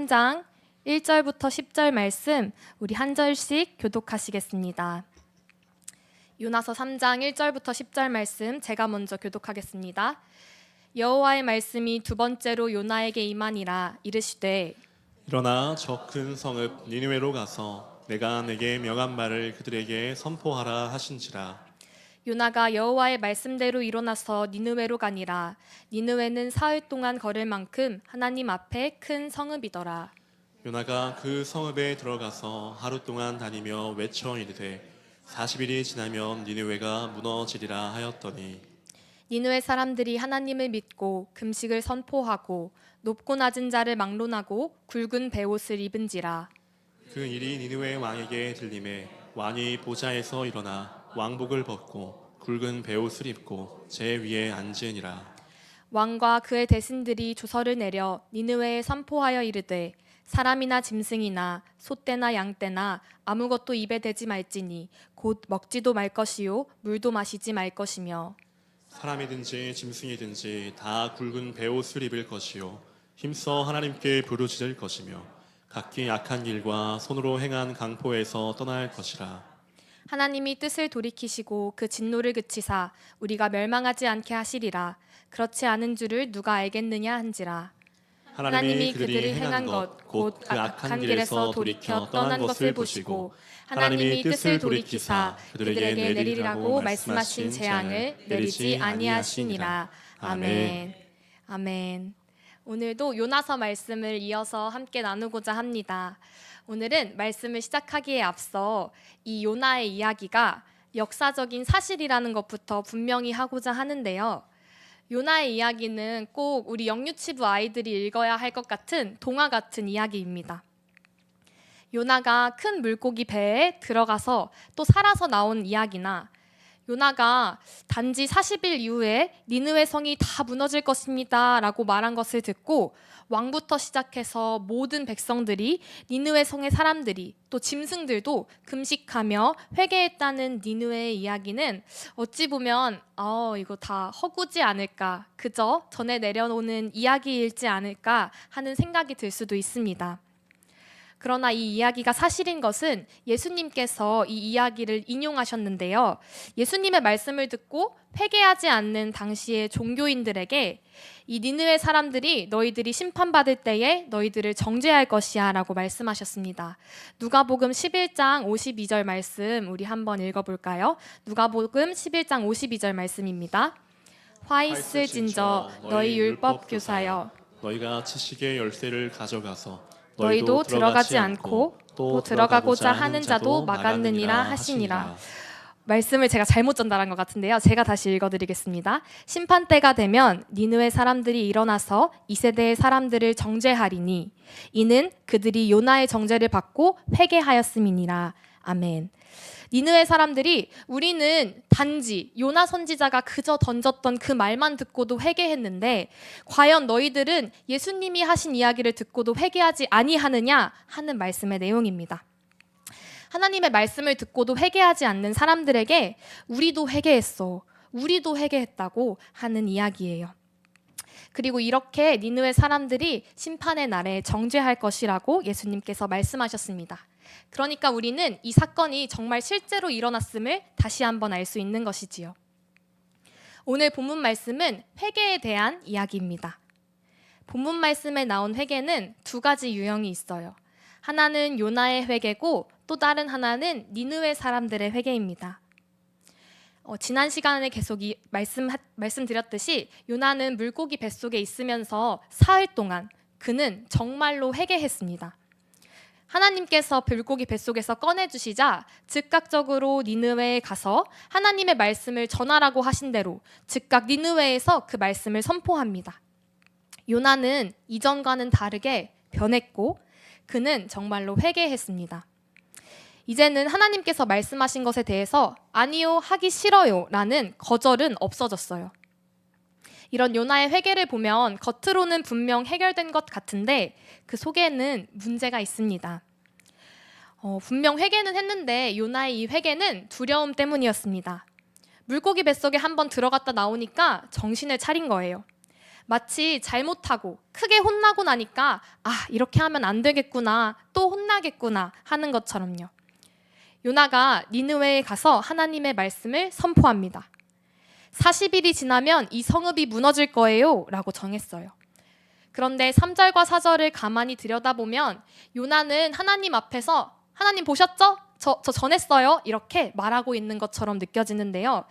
3장 1절부터 10절 말씀 우리 한 절씩 교독하시겠습니다. 요나서 3장 1절부터 10절 말씀 제가 먼저 교독하겠습니다. 여호와의 말씀이 두 번째로 요나에게 임하니라. 이르시되 일어나 저 큰 성읍 니느웨로 가서 내가 내게 명한 말을 그들에게 선포하라 하신지라. 요나가 여호와의 말씀대로 일어나서 니느웨로 가니라. 니느웨는 사흘 동안 걸을 만큼 하나님 앞에 큰 성읍이더라. 요나가 그 성읍에 들어가서 하루 동안 다니며 외쳐 이르되 40일이 지나면 니느웨가 무너지리라 하였더니 니느웨 사람들이 하나님을 믿고 금식을 선포하고 높고 낮은 자를 막론하고 굵은 베옷을 입은지라. 그 일이 니느웨 왕에게 들림에 왕이 보좌에서 일어나 왕복을 벗고 굵은 베옷을 입고 제 위에 앉으니라. 왕과 그의 대신들이 조서를 내려 니느웨에 선포하여 이르되 사람이나 짐승이나 소떼나 양떼나 아무것도 입에 대지 말지니 곧 먹지도 말 것이요 물도 마시지 말 것이며 사람이든지 짐승이든지 다 굵은 베옷을 입을 것이요 힘써 하나님께 부르짖을 것이며 각기 악한 길과 손으로 행한 강포에서 떠날 것이라. 하나님이 뜻을 돌이키시고 그 진노를 그치사 우리가 멸망하지 않게 하시리라. 그렇지 않은 줄을 누가 알겠느냐 한지라. 하나님이 그들이 행한 것 곧 그 악한 길에서 돌이켜 떠난 것을 보시고 하나님이 뜻을 돌이키사 그들에게 내리리라고 말씀하신 재앙을 내리지 아니하시니라. 아멘. 아멘. 오늘도 요나서 말씀을 이어서 함께 나누고자 합니다. 오늘은 말씀을 시작하기에 앞서 이 요나의 이야기가 역사적인 사실이라는 것부터 분명히 하고자 하는데요. 요나의 이야기는 꼭 우리 영유치부 아이들이 읽어야 할 것 같은 동화 같은 이야기입니다. 요나가 큰 물고기 배에 들어가서 또 살아서 나온 이야기나 요나가 단지 40일 이후에 니느웨 성이 다 무너질 것입니다 라고 말한 것을 듣고 왕부터 시작해서 모든 백성들이 니느웨 성의 사람들이 또 짐승들도 금식하며 회개했다는 니느웨의 이야기는 어찌 보면 이거 다 허구지 않을까, 그저 전에 내려오는 이야기일지 않을까 하는 생각이 들 수도 있습니다. 그러나 이 이야기가 사실인 것은 예수님께서 이 이야기를 인용하셨는데요. 예수님의 말씀을 듣고 회개하지 않는 당시의 종교인들에게 이 니느웨 사람들이 너희들이 심판받을 때에 너희들을 정죄할 것이야 라고 말씀하셨습니다. 누가복음 11장 52절 말씀 우리 한번 읽어볼까요? 누가복음 11장 52절 말씀입니다. 화 있을진저 너희 율법 교사여 너희가 지식의 열쇠를 가져가서 너희도 들어가지 않고 또 들어가고자 하는 자도 막았느니라 하시니라. 말씀을 제가 잘못 전달한 것 같은데요. 제가 다시 읽어드리겠습니다. 심판 때가 되면 니느웨 사람들이 일어나서 이 세대의 사람들을 정죄하리니 이는 그들이 요나의 정죄를 받고 회개하였음이니라. 아멘. 니느웨 사람들이 우리는 단지 요나 선지자가 그저 던졌던 그 말만 듣고도 회개했는데 과연 너희들은 예수님이 하신 이야기를 듣고도 회개하지 아니하느냐 하는 말씀의 내용입니다. 하나님의 말씀을 듣고도 회개하지 않는 사람들에게 우리도 회개했어, 우리도 회개했다고 하는 이야기예요. 그리고 이렇게 니느웨 사람들이 심판의 날에 정죄할 것이라고 예수님께서 말씀하셨습니다. 그러니까 우리는 이 사건이 정말 실제로 일어났음을 다시 한번 알 수 있는 것이지요. 오늘 본문 말씀은 회개에 대한 이야기입니다. 본문 말씀에 나온 회개는 두 가지 유형이 있어요. 하나는 요나의 회개고 또 다른 하나는 니느웨 사람들의 회개입니다. 지난 시간에 계속 말씀드렸듯이 요나는 물고기 뱃속에 있으면서 사흘 동안 그는 정말로 회개했습니다. 하나님께서 물고기 뱃속에서 꺼내주시자 즉각적으로 니느웨에 가서 하나님의 말씀을 전하라고 하신 대로 즉각 니느웨에서 그 말씀을 선포합니다. 요나는 이전과는 다르게 변했고 그는 정말로 회개했습니다. 이제는 하나님께서 말씀하신 것에 대해서 아니요, 하기 싫어요 라는 거절은 없어졌어요. 이런 요나의 회개를 보면 겉으로는 분명 해결된 것 같은데 그 속에는 문제가 있습니다. 분명 회개는 했는데 요나의 이 회개는 두려움 때문이었습니다. 물고기 뱃속에 한번 들어갔다 나오니까 정신을 차린 거예요. 마치 잘못하고 크게 혼나고 나니까 이렇게 하면 안 되겠구나, 또 혼나겠구나 하는 것처럼요. 요나가 니느웨에 가서 하나님의 말씀을 선포합니다. 40일이 지나면 이 성읍이 무너질 거예요 라고 정했어요. 그런데 3절과 4절을 가만히 들여다보면 요나는 하나님 앞에서 하나님 보셨죠? 저 전했어요 이렇게 말하고 있는 것처럼 느껴지는데요.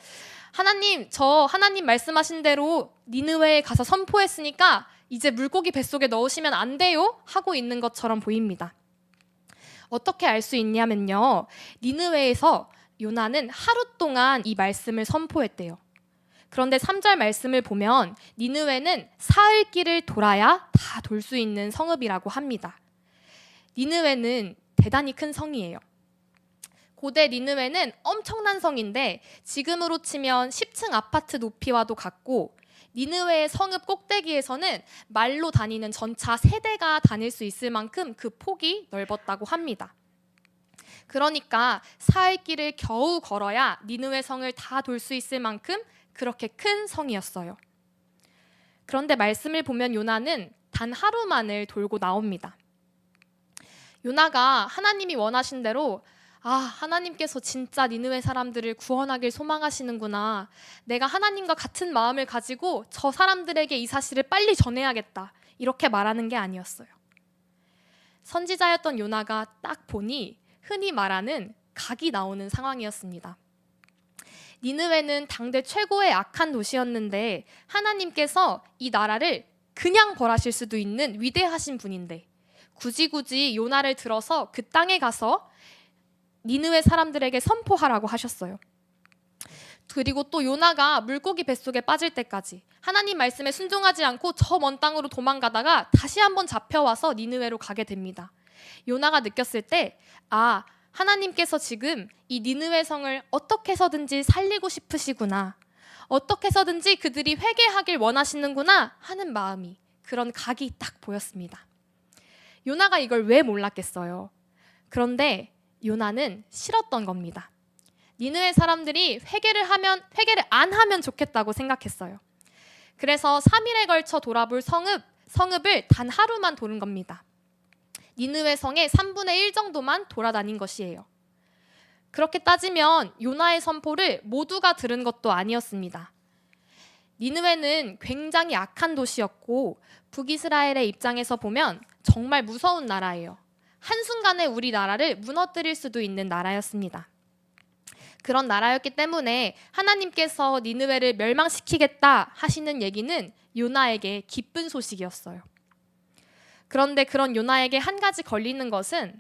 하나님 말씀하신 대로 니느웨에 가서 선포했으니까 이제 물고기 뱃속에 넣으시면 안 돼요 하고 있는 것처럼 보입니다. 어떻게 알 수 있냐면요, 니느웨에서 요나는 하루 동안 이 말씀을 선포했대요. 그런데 3절 말씀을 보면 니느웨는 사흘 길을 돌아야 다 돌 수 있는 성읍이라고 합니다. 니느웨는 대단히 큰 성이에요. 고대 니느웨는 엄청난 성인데 지금으로 치면 10층 아파트 높이와도 같고, 니느웨의 성읍 꼭대기에서는 말로 다니는 전차 3대가 다닐 수 있을 만큼 그 폭이 넓었다고 합니다. 그러니까 사흘 길을 겨우 걸어야 니느웨 성을 다 돌 수 있을 만큼 그렇게 큰 성이었어요. 그런데 말씀을 보면 요나는 단 하루만을 돌고 나옵니다. 요나가 하나님이 원하신 대로 하나님께서 진짜 니느웨 사람들을 구원하길 소망하시는구나, 내가 하나님과 같은 마음을 가지고 저 사람들에게 이 사실을 빨리 전해야겠다, 이렇게 말하는 게 아니었어요. 선지자였던 요나가 딱 보니 흔히 말하는 각이 나오는 상황이었습니다. 니느웨는 당대 최고의 악한 도시였는데 하나님께서 이 나라를 그냥 벌하실 수도 있는 위대하신 분인데 굳이 요나를 들어서 그 땅에 가서 니느웨 사람들에게 선포하라고 하셨어요. 그리고 또 요나가 물고기 뱃속에 빠질 때까지 하나님 말씀에 순종하지 않고 저 먼 땅으로 도망가다가 다시 한번 잡혀와서 니느웨로 가게 됩니다. 요나가 느꼈을 때 하나님께서 지금 이 니느웨 성을 어떻게 해서든지 살리고 싶으시구나, 어떻게 해서든지 그들이 회개하길 원하시는구나 하는 마음이, 그런 각이 딱 보였습니다. 요나가 이걸 왜 몰랐겠어요? 그런데 요나는 싫었던 겁니다. 니느웨 사람들이 회개를 안 하면 좋겠다고 생각했어요. 그래서 3일에 걸쳐 돌아볼 성읍을 단 하루만 도는 겁니다. 니느웨 성의 3분의 1 정도만 돌아다닌 것이에요. 그렇게 따지면 요나의 선포를 모두가 들은 것도 아니었습니다. 니느웨는 굉장히 악한 도시였고 북이스라엘의 입장에서 보면 정말 무서운 나라예요. 한순간에 우리나라를 무너뜨릴 수도 있는 나라였습니다. 그런 나라였기 때문에 하나님께서 니느웨를 멸망시키겠다 하시는 얘기는 요나에게 기쁜 소식이었어요. 그런데 그런 요나에게 한 가지 걸리는 것은,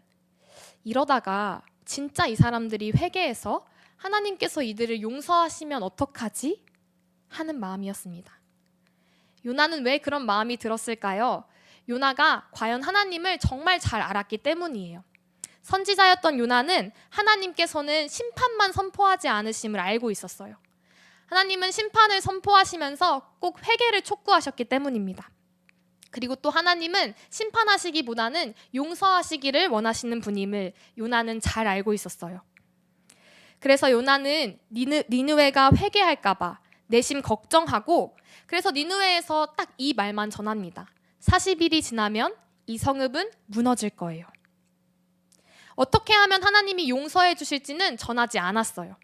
이러다가 진짜 이 사람들이 회개해서 하나님께서 이들을 용서하시면 어떡하지? 하는 마음이었습니다. 요나는 왜 그런 마음이 들었을까요? 요나가 과연 하나님을 정말 잘 알았기 때문이에요. 선지자였던 요나는 하나님께서는 심판만 선포하지 않으심을 알고 있었어요. 하나님은 심판을 선포하시면서 꼭 회개를 촉구하셨기 때문입니다. 그리고 또 하나님은 심판하시기보다는 용서하시기를 원하시는 분임을 요나는 잘 알고 있었어요. 그래서 요나는 니느웨가 회개할까 봐 내심 걱정하고, 그래서 니느웨에서 딱 이 말만 전합니다. 40일이 지나면 이 성읍은 무너질 거예요. 어떻게 하면 하나님이 용서해 주실지는 전하지 않았어요.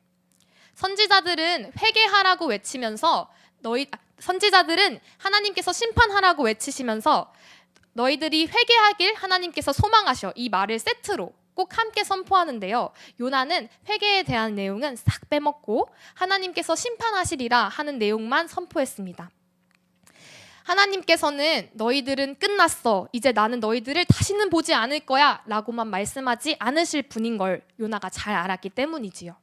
선지자들은 회개하라고 외치면서 선지자들은 하나님께서 심판하라고 외치시면서 너희들이 회개하길 하나님께서 소망하셔, 이 말을 세트로 꼭 함께 선포하는데요. 요나는 회개에 대한 내용은 싹 빼먹고 하나님께서 심판하시리라 하는 내용만 선포했습니다. 하나님께서는 너희들은 끝났어, 이제 나는 너희들을 다시는 보지 않을 거야 라고만 말씀하지 않으실 분인 걸 요나가 잘 알았기 때문이지요.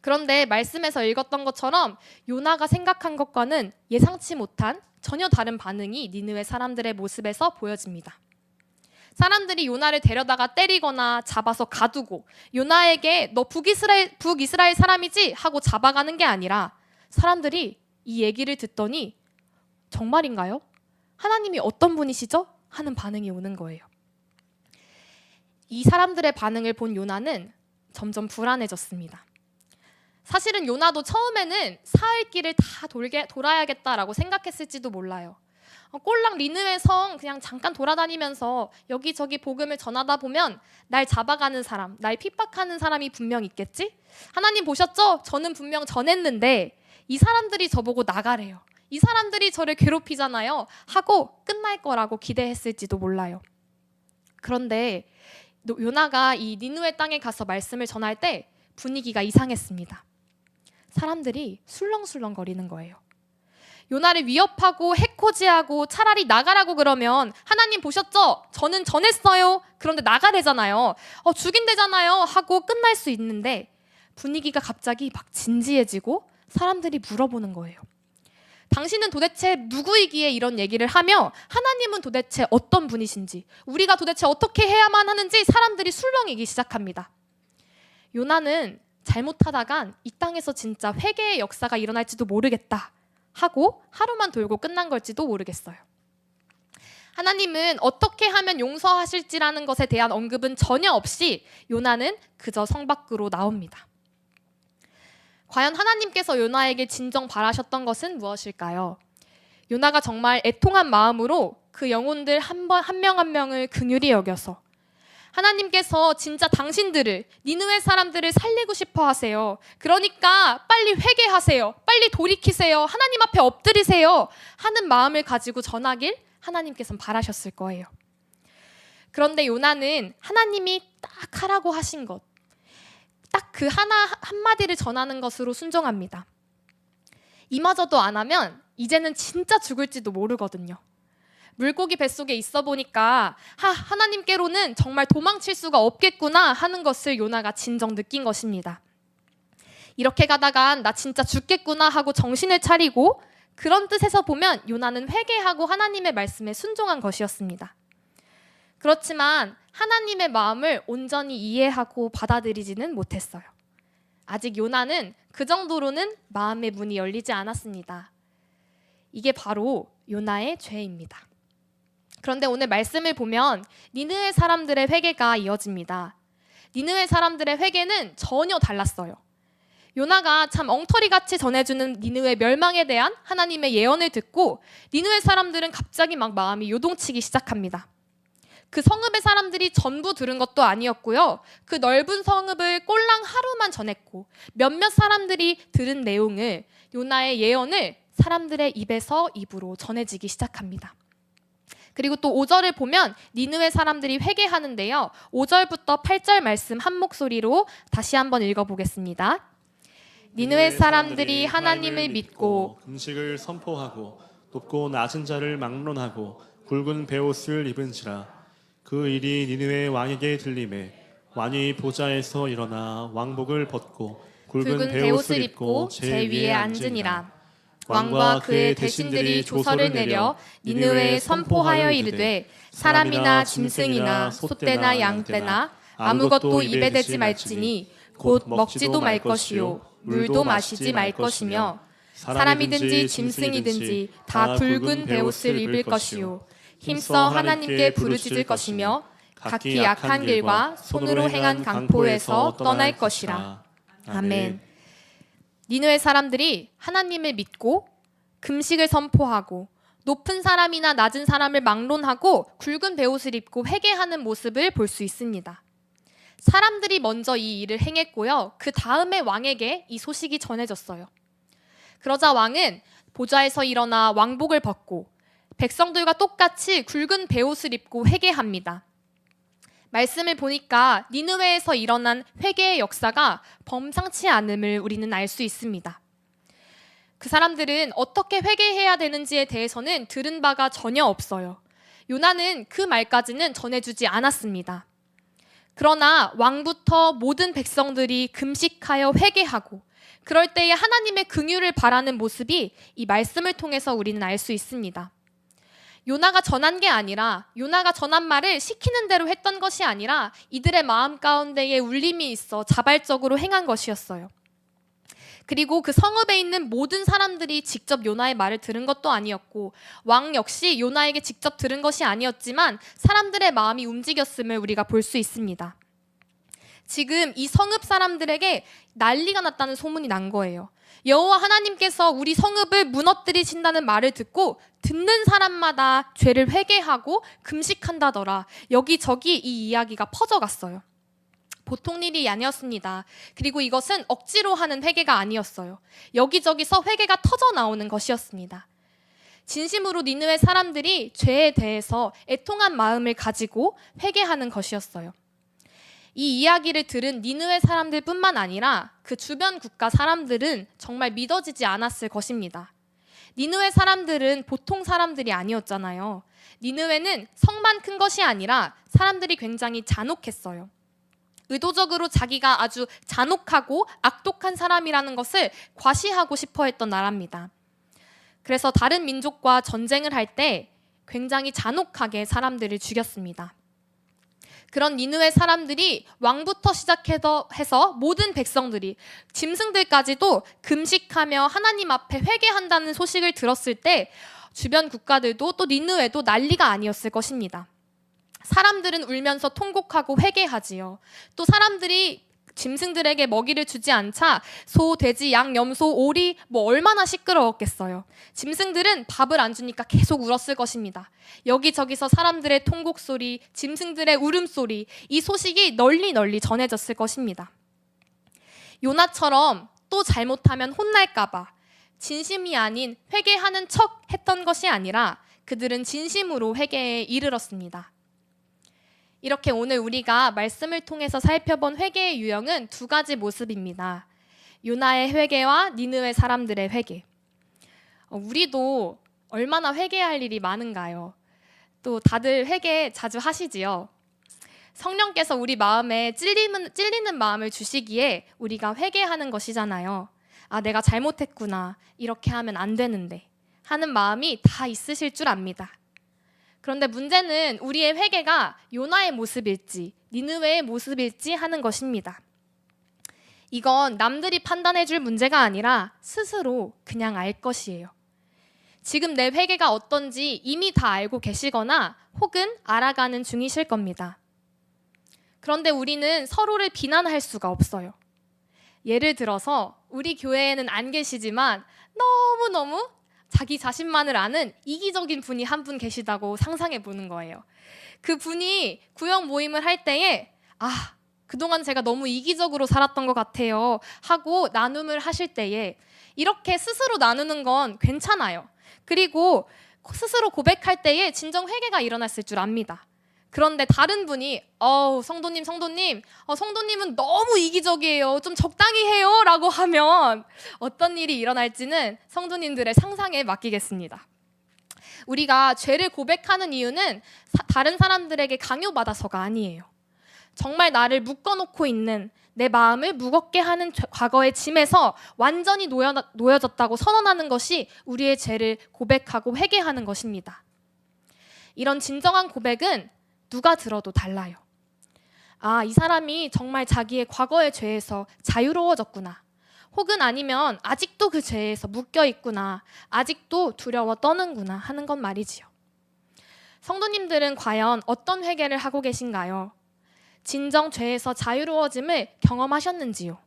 그런데 말씀에서 읽었던 것처럼 요나가 생각한 것과는 예상치 못한 전혀 다른 반응이 니느웨 사람들의 모습에서 보여집니다. 사람들이 요나를 데려다가 때리거나 잡아서 가두고 요나에게 너 북이스라엘 사람이지? 하고 잡아가는 게 아니라 사람들이 이 얘기를 듣더니 정말인가요? 하나님이 어떤 분이시죠? 하는 반응이 오는 거예요. 이 사람들의 반응을 본 요나는 점점 불안해졌습니다. 사실은 요나도 처음에는 사흘 길을 다 돌아야겠다라고 생각했을지도 몰라요. 꼴랑 니느웨 성 그냥 잠깐 돌아다니면서 여기저기 복음을 전하다 보면 날 잡아가는 사람, 날 핍박하는 사람이 분명 있겠지? 하나님 보셨죠? 저는 분명 전했는데 이 사람들이 저보고 나가래요. 이 사람들이 저를 괴롭히잖아요. 하고 끝날 거라고 기대했을지도 몰라요. 그런데 요나가 이 니느웨 땅에 가서 말씀을 전할 때 분위기가 이상했습니다. 사람들이 술렁술렁거리는 거예요. 요나를 위협하고 해코지하고 차라리 나가라고 그러면 하나님 보셨죠? 저는 전했어요. 그런데 나가래잖아요. 죽인대잖아요. 하고 끝날 수 있는데 분위기가 갑자기 막 진지해지고 사람들이 물어보는 거예요. 당신은 도대체 누구이기에 이런 얘기를 하며 하나님은 도대체 어떤 분이신지 우리가 도대체 어떻게 해야만 하는지 사람들이 술렁이기 시작합니다. 요나는 잘못하다간 이 땅에서 진짜 회개의 역사가 일어날지도 모르겠다 하고 하루만 돌고 끝난 걸지도 모르겠어요. 하나님은 어떻게 하면 용서하실지라는 것에 대한 언급은 전혀 없이 요나는 그저 성 밖으로 나옵니다. 과연 하나님께서 요나에게 진정 바라셨던 것은 무엇일까요? 요나가 정말 애통한 마음으로 그 영혼들 한 명 한 명을 긍휼히 여겨서 하나님께서 진짜 당신들을 니느웨 사람들을 살리고 싶어 하세요. 그러니까 빨리 회개하세요. 빨리 돌이키세요. 하나님 앞에 엎드리세요. 하는 마음을 가지고 전하길 하나님께서는 바라셨을 거예요. 그런데 요나는 하나님이 딱 하라고 하신 것, 딱 그 한마디를 전하는 것으로 순종합니다. 이마저도 안 하면 이제는 진짜 죽을지도 모르거든요. 물고기 뱃속에 있어 보니까 하나님께로는 정말 도망칠 수가 없겠구나 하는 것을 요나가 진정 느낀 것입니다. 이렇게 가다간 나 진짜 죽겠구나 하고 정신을 차리고 그런 뜻에서 보면 요나는 회개하고 하나님의 말씀에 순종한 것이었습니다. 그렇지만 하나님의 마음을 온전히 이해하고 받아들이지는 못했어요. 아직 요나는 그 정도로는 마음의 문이 열리지 않았습니다. 이게 바로 요나의 죄입니다. 그런데 오늘 말씀을 보면 니느웨 사람들의 회개가 이어집니다. 니느웨 사람들의 회개는 전혀 달랐어요. 요나가 참 엉터리같이 전해주는 니느웨 멸망에 대한 하나님의 예언을 듣고 니느웨 사람들은 갑자기 막 마음이 요동치기 시작합니다. 그 성읍의 사람들이 전부 들은 것도 아니었고요. 그 넓은 성읍을 꼴랑 하루만 전했고 몇몇 사람들이 들은 내용을 요나의 예언을 사람들의 입에서 입으로 전해지기 시작합니다. 그리고 또 5절을 보면 니느웨 사람들이 회개하는데요. 5절부터 8절 말씀 한 목소리로 다시 한번 읽어보겠습니다. 니느웨 사람들이 하나님을 믿고 금식을 선포하고 높고 낮은 자를 막론하고 굵은 베옷을 입은지라. 그 일이 니느웨 왕에게 들림에 왕이 보좌에서 일어나 왕복을 벗고 굵은 베옷을 입고 제 위에 앉으니라. 왕과 그의 대신들이 조서를 내려 니느웨에 선포하여 이르되 사람이나 짐승이나 소떼나 양떼나 아무것도 입에 대지 말지니 곧 먹지도 말 것이요 물도 마시지 말 것이며 사람이든지 짐승이든지 다 굵은 베옷을 입을 것이요 힘써 하나님께 부르짖을 것이며 각기 악한 길과 손으로 행한 강포에서 떠날 것이라. 아멘. 니느웨 사람들이 하나님을 믿고 금식을 선포하고 높은 사람이나 낮은 사람을 막론하고 굵은 베옷을 입고 회개하는 모습을 볼 수 있습니다. 사람들이 먼저 이 일을 행했고요. 그 다음에 왕에게 이 소식이 전해졌어요. 그러자 왕은 보좌에서 일어나 왕복을 벗고 백성들과 똑같이 굵은 베옷을 입고 회개합니다. 말씀을 보니까 니느웨에서 일어난 회개의 역사가 범상치 않음을 우리는 알 수 있습니다. 그 사람들은 어떻게 회개해야 되는지에 대해서는 들은 바가 전혀 없어요. 요나는 그 말까지는 전해주지 않았습니다. 그러나 왕부터 모든 백성들이 금식하여 회개하고 그럴 때에 하나님의 긍휼을 바라는 모습이 이 말씀을 통해서 우리는 알 수 있습니다. 요나가 전한 게 아니라 요나가 전한 말을 시키는 대로 했던 것이 아니라 이들의 마음 가운데에 울림이 있어 자발적으로 행한 것이었어요. 그리고 그 성읍에 있는 모든 사람들이 직접 요나의 말을 들은 것도 아니었고 왕 역시 요나에게 직접 들은 것이 아니었지만 사람들의 마음이 움직였음을 우리가 볼 수 있습니다. 지금 이 성읍 사람들에게 난리가 났다는 소문이 난 거예요. 여호와 하나님께서 우리 성읍을 무너뜨리신다는 말을 듣고 듣는 사람마다 죄를 회개하고 금식한다더라. 여기저기 이 이야기가 퍼져갔어요. 보통 일이 아니었습니다. 그리고 이것은 억지로 하는 회개가 아니었어요. 여기저기서 회개가 터져 나오는 것이었습니다. 진심으로 니느웨 사람들이 죄에 대해서 애통한 마음을 가지고 회개하는 것이었어요. 이 이야기를 들은 니느웨 사람들뿐만 아니라 그 주변 국가 사람들은 정말 믿어지지 않았을 것입니다. 니느웨 사람들은 보통 사람들이 아니었잖아요. 니느웨는 성만 큰 것이 아니라 사람들이 굉장히 잔혹했어요. 의도적으로 자기가 아주 잔혹하고 악독한 사람이라는 것을 과시하고 싶어 했던 나라입니다. 그래서 다른 민족과 전쟁을 할 때 굉장히 잔혹하게 사람들을 죽였습니다. 그런 니느웨 사람들이 왕부터 시작해서 모든 백성들이 짐승들까지도 금식하며 하나님 앞에 회개한다는 소식을 들었을 때 주변 국가들도 또 니느웨도 난리가 아니었을 것입니다. 사람들은 울면서 통곡하고 회개하지요. 또 사람들이 짐승들에게 먹이를 주지 않자 소, 돼지, 양, 염소, 오리 얼마나 시끄러웠겠어요. 짐승들은 밥을 안 주니까 계속 울었을 것입니다. 여기저기서 사람들의 통곡 소리, 짐승들의 울음소리, 이 소식이 널리 전해졌을 것입니다. 요나처럼 또 잘못하면 혼날까 봐 진심이 아닌 회개하는 척 했던 것이 아니라 그들은 진심으로 회개에 이르렀습니다. 이렇게 오늘 우리가 말씀을 통해서 살펴본 회개의 유형은 두 가지 모습입니다. 요나의 회개와 니느웨 사람들의 회개. 우리도 얼마나 회개할 일이 많은가요? 또 다들 회개 자주 하시지요? 성령께서 우리 마음에 찔리는 마음을 주시기에 우리가 회개하는 것이잖아요. 아, 내가 잘못했구나. 이렇게 하면 안 되는데 하는 마음이 다 있으실 줄 압니다. 그런데 문제는 우리의 회개가 요나의 모습일지 니느웨의 모습일지 하는 것입니다. 이건 남들이 판단해 줄 문제가 아니라 스스로 그냥 알 것이에요. 지금 내 회개가 어떤지 이미 다 알고 계시거나 혹은 알아가는 중이실 겁니다. 그런데 우리는 서로를 비난할 수가 없어요. 예를 들어서 우리 교회에는 안 계시지만 너무너무 자기 자신만을 아는 이기적인 분이 한 분 계시다고 상상해 보는 거예요. 그 분이 구역 모임을 할 때에 그동안 제가 너무 이기적으로 살았던 것 같아요 하고 나눔을 하실 때에 이렇게 스스로 나누는 건 괜찮아요. 그리고 스스로 고백할 때에 진정 회개가 일어났을 줄 압니다. 그런데 다른 분이 성도님 성도님은 너무 이기적이에요. 좀 적당히 해요 라고 하면 어떤 일이 일어날지는 성도님들의 상상에 맡기겠습니다. 우리가 죄를 고백하는 이유는 다른 사람들에게 강요받아서가 아니에요. 정말 나를 묶어놓고 있는 내 마음을 무겁게 하는 과거의 짐에서 완전히 놓여졌다고 선언하는 것이 우리의 죄를 고백하고 회개하는 것입니다. 이런 진정한 고백은 누가 들어도 달라요. 이 사람이 정말 자기의 과거의 죄에서 자유로워졌구나. 혹은 아니면 아직도 그 죄에서 묶여있구나. 아직도 두려워 떠는구나 하는 건 말이지요. 성도님들은 과연 어떤 회개를 하고 계신가요? 진정 죄에서 자유로워짐을 경험하셨는지요?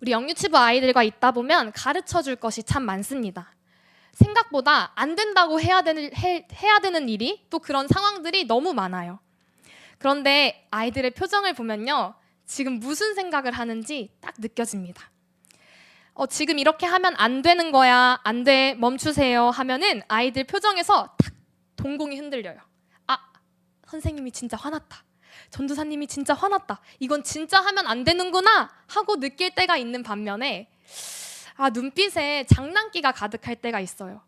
우리 영유치부 아이들과 있다 보면 가르쳐 줄 것이 참 많습니다. 생각보다 안 된다고 해야 되는 일이 또 그런 상황들이 너무 많아요. 그런데 아이들의 표정을 보면요. 지금 무슨 생각을 하는지 딱 느껴집니다. 지금 이렇게 하면 안 되는 거야. 안 돼. 멈추세요. 하면은 아이들 표정에서 탁 동공이 흔들려요. 선생님이 진짜 화났다. 전도사님이 진짜 화났다. 이건 진짜 하면 안 되는구나 하고 느낄 때가 있는 반면에 눈빛에 장난기가 가득할 때가 있어요.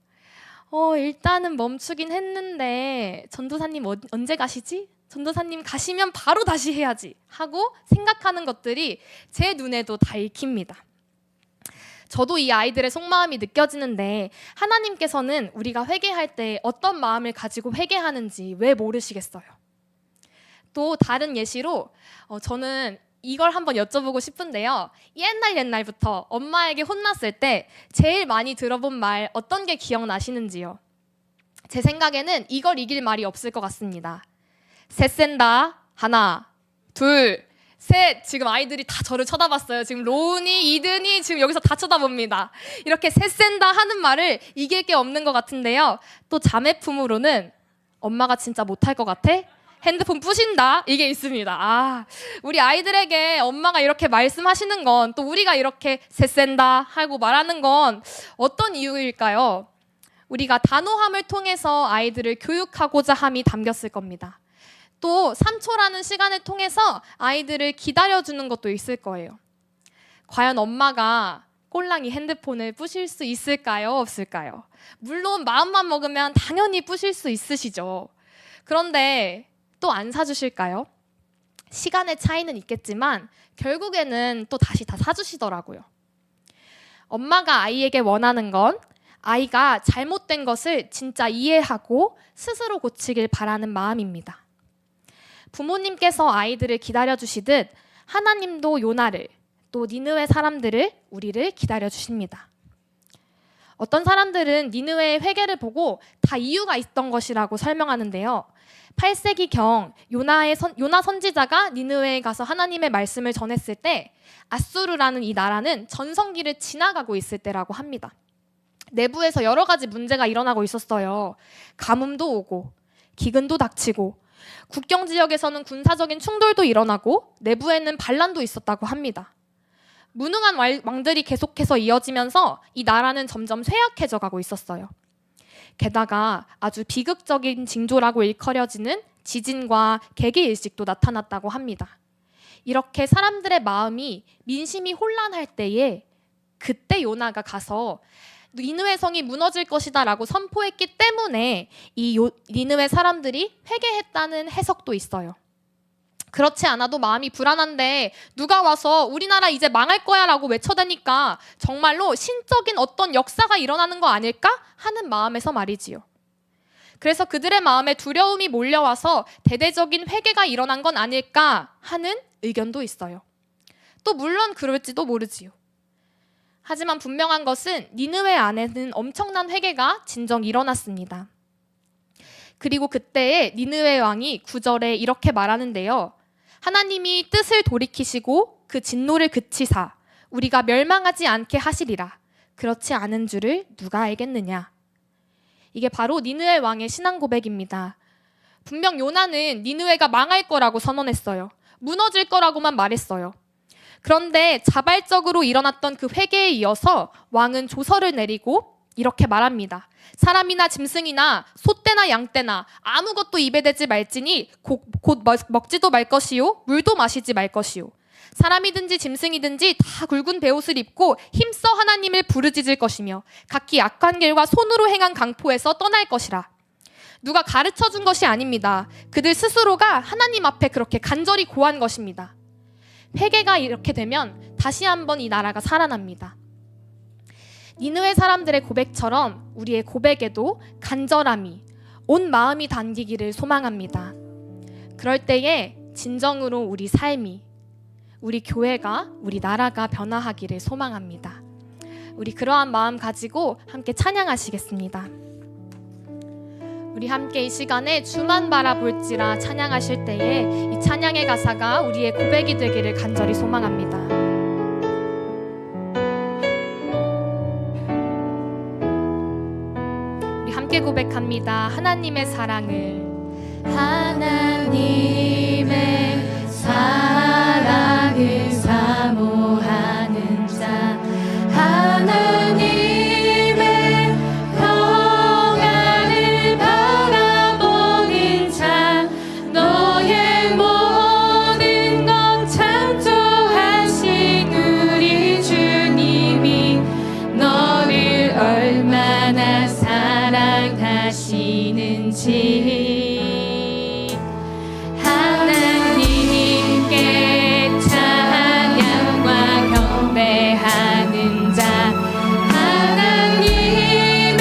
일단은 멈추긴 했는데 전도사님 언제 가시지? 전도사님 가시면 바로 다시 해야지 하고 생각하는 것들이 제 눈에도 다 읽힙니다. 저도 이 아이들의 속마음이 느껴지는데 하나님께서는 우리가 회개할 때 어떤 마음을 가지고 회개하는지 왜 모르시겠어요? 또 다른 예시로 저는 이걸 한번 여쭤보고 싶은데요. 옛날부터 엄마에게 혼났을 때 제일 많이 들어본 말 어떤 게 기억나시는지요? 제 생각에는 이걸 이길 말이 없을 것 같습니다. 셋 센다. 하나, 둘, 셋. 지금 아이들이 다 저를 쳐다봤어요. 지금 로운이, 이든이 지금 여기서 다 쳐다봅니다. 이렇게 셋 센다 하는 말을 이길 게 없는 것 같은데요. 또 자매품으로는 엄마가 진짜 못할 것 같아? 핸드폰 부신다? 이게 있습니다. 우리 아이들에게 엄마가 이렇게 말씀하시는 건, 또 우리가 이렇게 셋 센다 하고 말하는 건 어떤 이유일까요? 우리가 단호함을 통해서 아이들을 교육하고자 함이 담겼을 겁니다. 또 3초라는 시간을 통해서 아이들을 기다려주는 것도 있을 거예요. 과연 엄마가 꼴랑이 핸드폰을 부실 수 있을까요? 없을까요? 물론 마음만 먹으면 당연히 부실 수 있으시죠. 그런데 또 안 사주실까요? 시간의 차이는 있겠지만 결국에는 또 다시 다 사주시더라고요. 엄마가 아이에게 원하는 건 아이가 잘못된 것을 진짜 이해하고 스스로 고치길 바라는 마음입니다. 부모님께서 아이들을 기다려주시듯 하나님도 요나를, 또 니느웨 사람들을, 우리를 기다려주십니다. 어떤 사람들은 니느웨의 회개를 보고 다 이유가 있던 것이라고 설명하는데요. 8세기경 요나 선지자가 니느웨에 가서 하나님의 말씀을 전했을 때 아수르라는 이 나라는 전성기를 지나가고 있을 때라고 합니다. 내부에서 여러 가지 문제가 일어나고 있었어요. 가뭄도 오고 기근도 닥치고 국경 지역에서는 군사적인 충돌도 일어나고 내부에는 반란도 있었다고 합니다. 무능한 왕들이 계속해서 이어지면서 이 나라는 점점 쇠약해져 가고 있었어요. 게다가 아주 비극적인 징조라고 일컬어지는 지진과 개기일식도 나타났다고 합니다. 이렇게 사람들의 마음이, 민심이 혼란할 때에 그때 요나가 가서 니느웨 성이 무너질 것이다 라고 선포했기 때문에 이 니느웨 사람들이 회개했다는 해석도 있어요. 그렇지 않아도 마음이 불안한데 누가 와서 우리나라 이제 망할 거야 라고 외쳐대니까 정말로 신적인 어떤 역사가 일어나는 거 아닐까 하는 마음에서 말이지요. 그래서 그들의 마음에 두려움이 몰려와서 대대적인 회개가 일어난 건 아닐까 하는 의견도 있어요. 또 물론 그럴지도 모르지요. 하지만 분명한 것은 니느웨 안에는 엄청난 회개가 진정 일어났습니다. 그리고 그때에 니느웨 왕이 9절에 이렇게 말하는데요. 하나님이 뜻을 돌이키시고 그 진노를 그치사 우리가 멸망하지 않게 하시리라. 그렇지 않은 줄을 누가 알겠느냐. 이게 바로 니느웨 왕의 신앙 고백입니다. 분명 요나는 니느웨가 망할 거라고 선언했어요. 무너질 거라고만 말했어요. 그런데 자발적으로 일어났던 그 회개에 이어서 왕은 조서를 내리고 이렇게 말합니다. 사람이나 짐승이나 소떼나 양떼나 아무것도 입에 대지 말지니 곧 먹지도 말 것이요 물도 마시지 말 것이요 사람이든지 짐승이든지 다 굵은 베옷을 입고 힘써 하나님을 부르짖을 것이며 각기 악한 길과 손으로 행한 강포에서 떠날 것이라. 누가 가르쳐준 것이 아닙니다. 그들 스스로가 하나님 앞에 그렇게 간절히 고한 것입니다. 회개가 이렇게 되면 다시 한번 이 나라가 살아납니다. 니느웨 사람들의 고백처럼 우리의 고백에도 간절함이, 온 마음이 담기기를 소망합니다. 그럴 때에 진정으로 우리 삶이, 우리 교회가, 우리 나라가 변화하기를 소망합니다. 우리 그러한 마음 가지고 함께 찬양하시겠습니다. 우리 함께 이 시간에 주만 바라볼지라 찬양하실 때에 이 찬양의 가사가 우리의 고백이 되기를 간절히 소망합니다. 우리 함께 고백합니다. 하나님의 사랑을, 하나님의 사랑을 사모하는 자, 하나님의 평안을 바라보는 자, 너의 모든 것 창조하신 우리 주님이 너를 얼마나 사랑하시는지 하나님께 찬양과 경배하는 자, 하나님의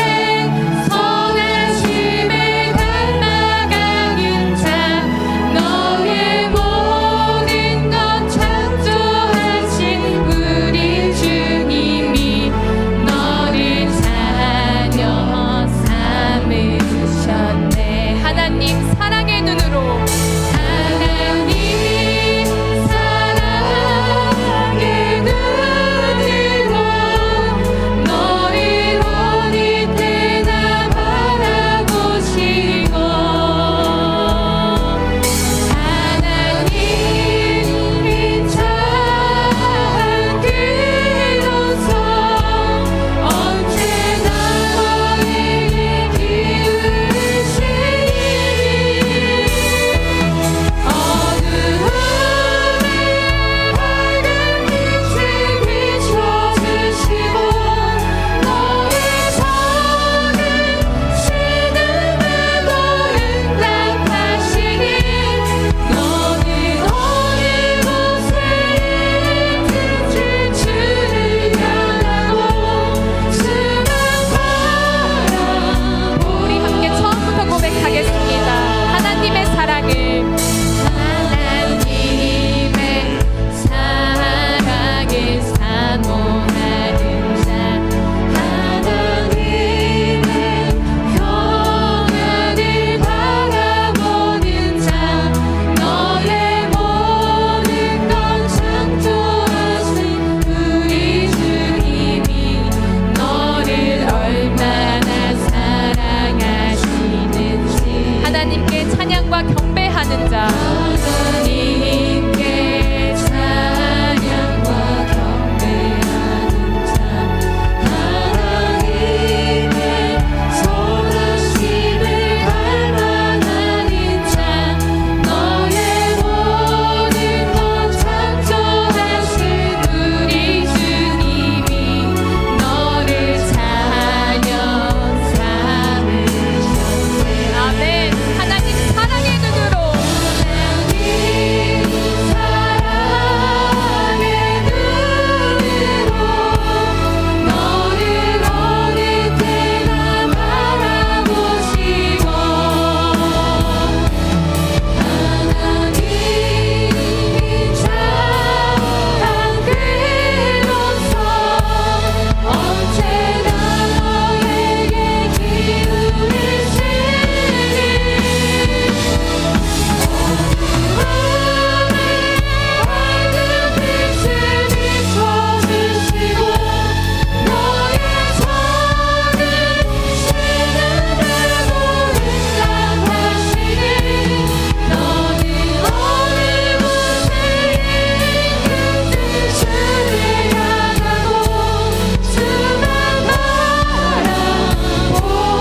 선하심을 닮아가는 자, 너의 모든 것 창조하신 우리 주님이 너를 자녀 삼으셨네. 경배하는 자 하나님께 찬양과 경배하는 자 하나님의 선하심을 갈망하는 자 너의 모든 것 창조하신 우리 주님이 너를 찬양 삼으셨네. 아멘. 하나님 사랑의 눈으로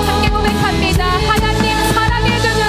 함께 고백합니다. 하나님 사랑의 눈으로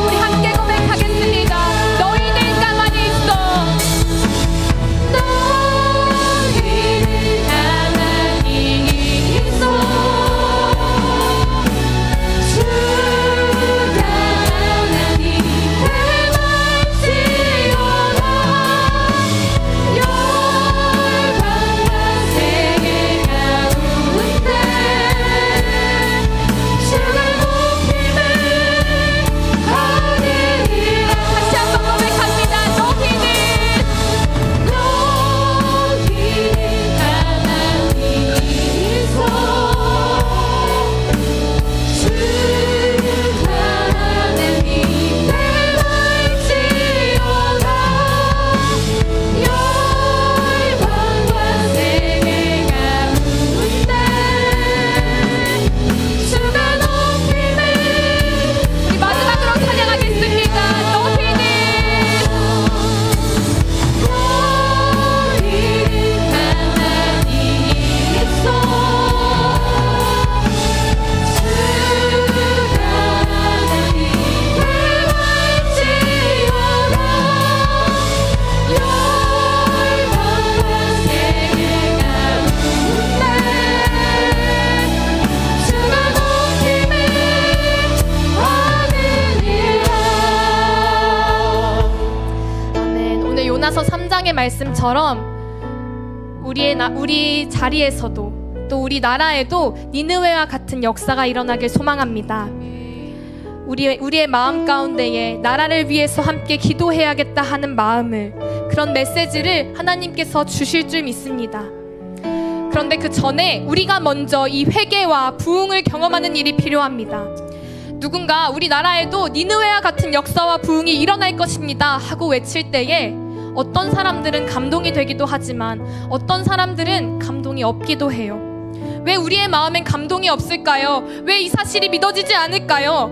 우리 함께 고백하겠습니다. 너희는 가만히 있어. 너희는 가만히 있어 주가 하나님 대만지어라 열방과 세계 가운데 주가 높임을 하느니라. 다시 한번 고백합니다. 너희는 가만히 있어 주가 하나님 대만지어라 열방과 세계 가운데 주가 높임을. 우리 마지막으로 찬양하겠습니다. 너희는 가만히 있어 주가 하나님 대만지어라 열방과 세계 가운데 주가 높임을 하느니라. 아멘. 오늘 요나서 3장의 말씀처럼 우리 자리에서도 또 우리 나라에도 니느웨와 같은 역사가 일어나길 소망합니다. 우리의 마음 가운데에 나라를 위해서 함께 기도해야겠다 하는 마음을, 그런 메시지를 하나님께서 주실 줄 믿습니다. 그런데 그 전에 우리가 먼저 이 회개와 부흥을 경험하는 일이 필요합니다. 누군가 우리나라에도 니느웨와 같은 역사와 부흥이 일어날 것입니다 하고 외칠 때에 어떤 사람들은 감동이 되기도 하지만 어떤 사람들은 감동이 없기도 해요. 왜 우리의 마음엔 감동이 없을까요? 왜 이 사실이 믿어지지 않을까요?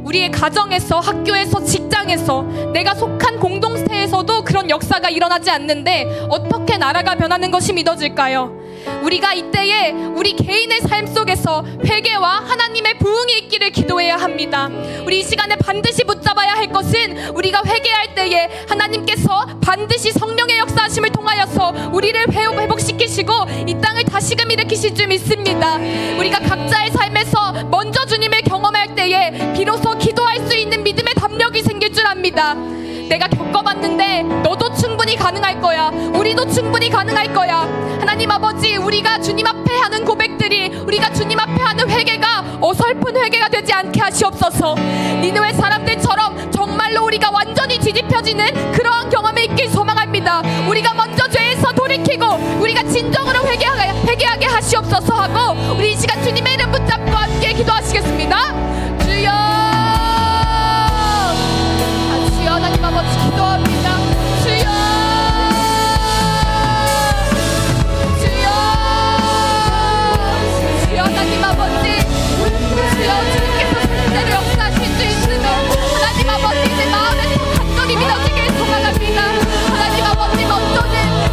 우리의 가정에서, 학교에서, 직장에서, 내가 속한 공동체에서도 그런 역사가 일어나지 않는데 어떻게 나라가 변하는 것이 믿어질까요? 우리가 이때에 우리 개인의 삶 속에서 회개와 하나님의 부흥이 있기를 기도해야 합니다. 우리 이 시간에 반드시 붙잡아야 할 것은 우리가 회개할 때에 하나님께서 반드시 성령의 역사하심을 통하여서 우리를 회복시키시고 이 땅을 다시금 일으키실 줄 믿습니다. 우리가 각자의 삶에서 먼저 주님을 경험할 때에 비로소 기도할 수 있는 믿음의 담력이 생길 줄 압니다. 내가 겪어봤는데 너도 충분히 가능할 거야. 우리도 충분히 가능할 거야. 하나님 아버지, 우리가 주님 앞에 하는 고백들이, 우리가 주님 앞에 하는 회개가 어설픈 회개가 되지 않게 하시옵소서. 니느웨 사람들처럼 정말로 우리가 완전히 뒤집혀지는 그러한 경험이 있길 소망합니다. 우리가 먼저 죄에서 돌이키고 우리가 진정으로 회개하게 하시옵소서 하고, 우리 이 시간 주님의 이름 붙잡고 함께 기도하시겠습니다. 주여, 주여 하나님 아버지 기도합니다. 주여, 주여, 주여 하나님 아버지, 주여 주님께서 그대로 역사하실 수 있으며 하나님 아버지 내 마음에서 간절히 믿어지길 소망합니다. 하나님 아버지 먼저는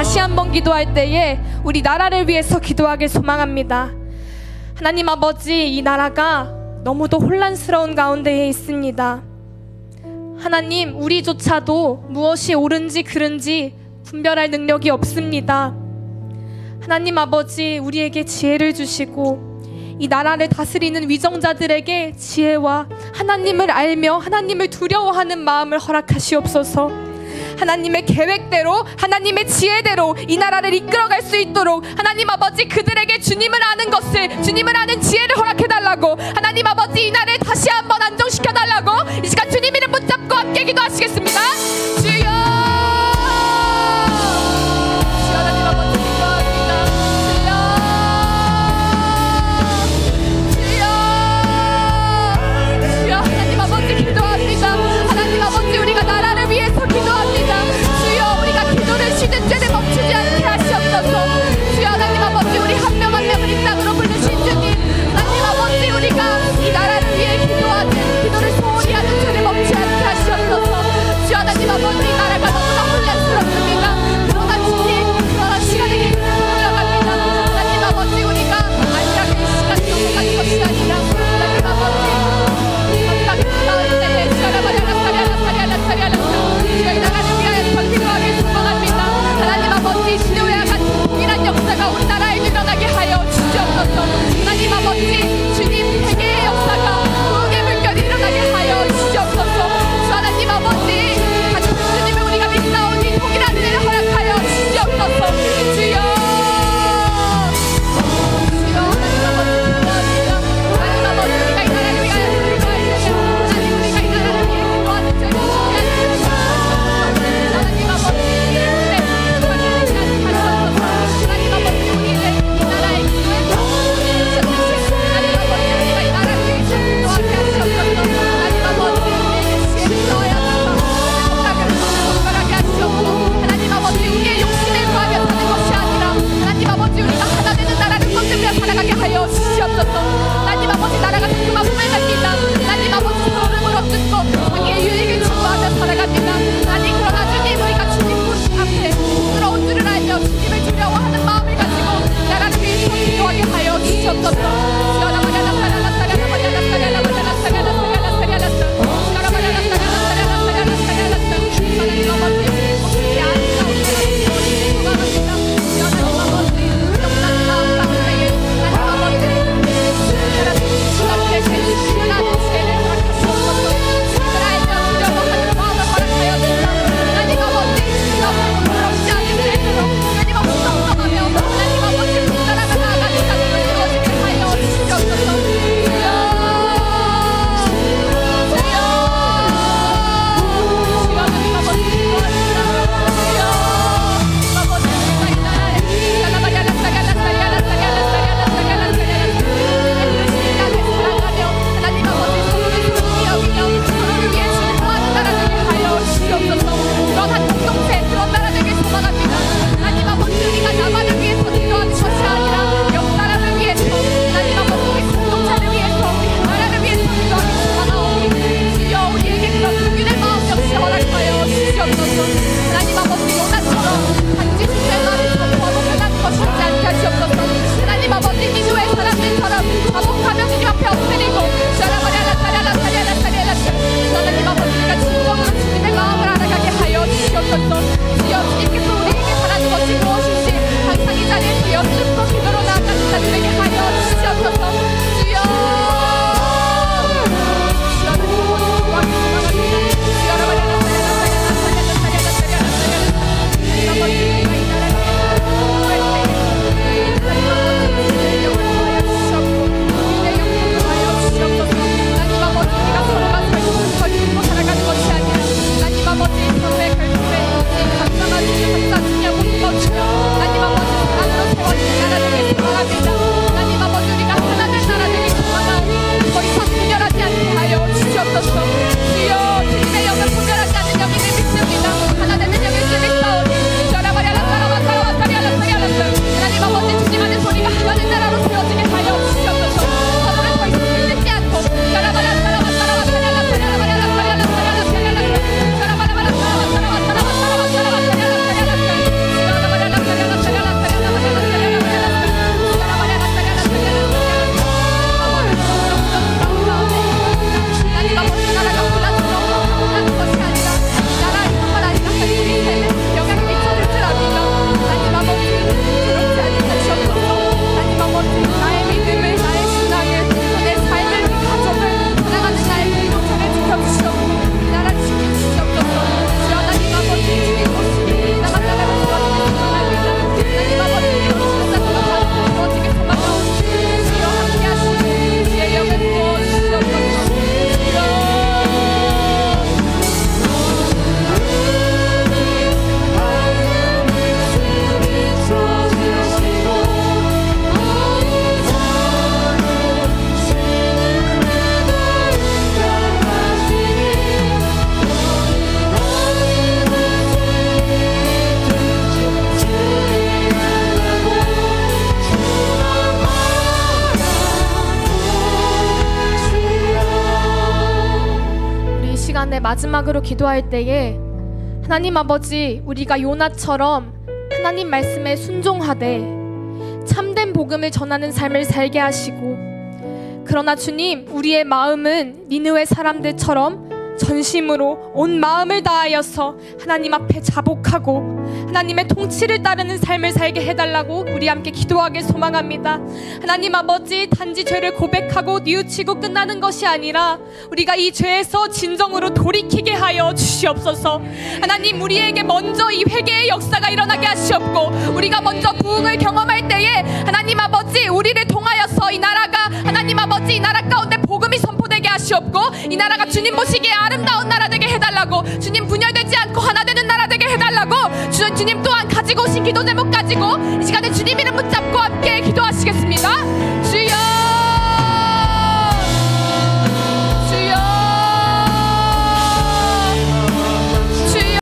다시 한번 기도할 때에 우리 나라를 위해서 기도하길 소망합니다. 하나님 아버지, 이 나라가 너무도 혼란스러운 가운데에 있습니다. 하나님, 우리조차도 무엇이 옳은지 그른지 분별할 능력이 없습니다. 하나님 아버지, 우리에게 지혜를 주시고 이 나라를 다스리는 위정자들에게 지혜와 하나님을 알며 하나님을 두려워하는 마음을 허락하시옵소서. 하나님의 계획대로, 하나님의 지혜대로 이 나라를 이끌어갈 수 있도록 하나님 아버지, 그들에게 주님을 아는 것을, 주님을 아는 지혜를 허락해달라고, 하나님 아버지, 이 나라를 다시 한번 안정시켜달라고 이 시간 주님 이름 붙잡고 함께 기도하시겠습니다. 주여, 주여, 하나님 아버지 기도합니다. 주여, 주여, 하나님 아버지 기도합니다. 하나님 아버지, 우리가 나라를 위해서 기도합니다. 주여, 우리가 기도를 쉬는 죄를 멈추지 않게 하시옵소서. 주여, 하나님 아버지, 우리 한 명 한 명을 이 땅으로 부르신 주님, 하나님 아버지, 우리가 이 나라를 위해 기도하는 기도를 소홀히 하는 죄를 멈추지 않게 하시옵소서. 주여, 하나님 마지막으로 기도할 때에 하나님 아버지, 우리가 요나처럼 하나님 말씀에 순종하되 참된 복음을 전하는 삶을 살게 하시고, 그러나 주님, 우리의 마음은 니느웨 사람들처럼 전심으로 온 마음을 다하여서 하나님 앞에 자복하고 하나님의 통치를 따르는 삶을 살게 해달라고 우리 함께 기도하길 소망합니다. 하나님 아버지, 단지 죄를 고백하고 뉘우치고 끝나는 것이 아니라 우리가 이 죄에서 진정으로 돌이키게 하여 주시옵소서. 하나님, 우리에게 먼저 이 회개의 역사가 일어나게 하시옵고, 우리가 먼저 부흥을 경험할 때에 하나님 아버지, 우리를 통하여서 이 나라가 하나님 아버지, 이 나라 가운데 복음이 선포되게 하시옵고, 이 나라가 주님 보시기에 아름다운 나라 되게 해달라고, 주님 분열되지 않고 하나 되는 나라 되게 해달라고, 주님 또한 가지고 오신 기도 제목 가지고 이 시간에 주님 이름 붙잡고 함께 기도하시옵소서.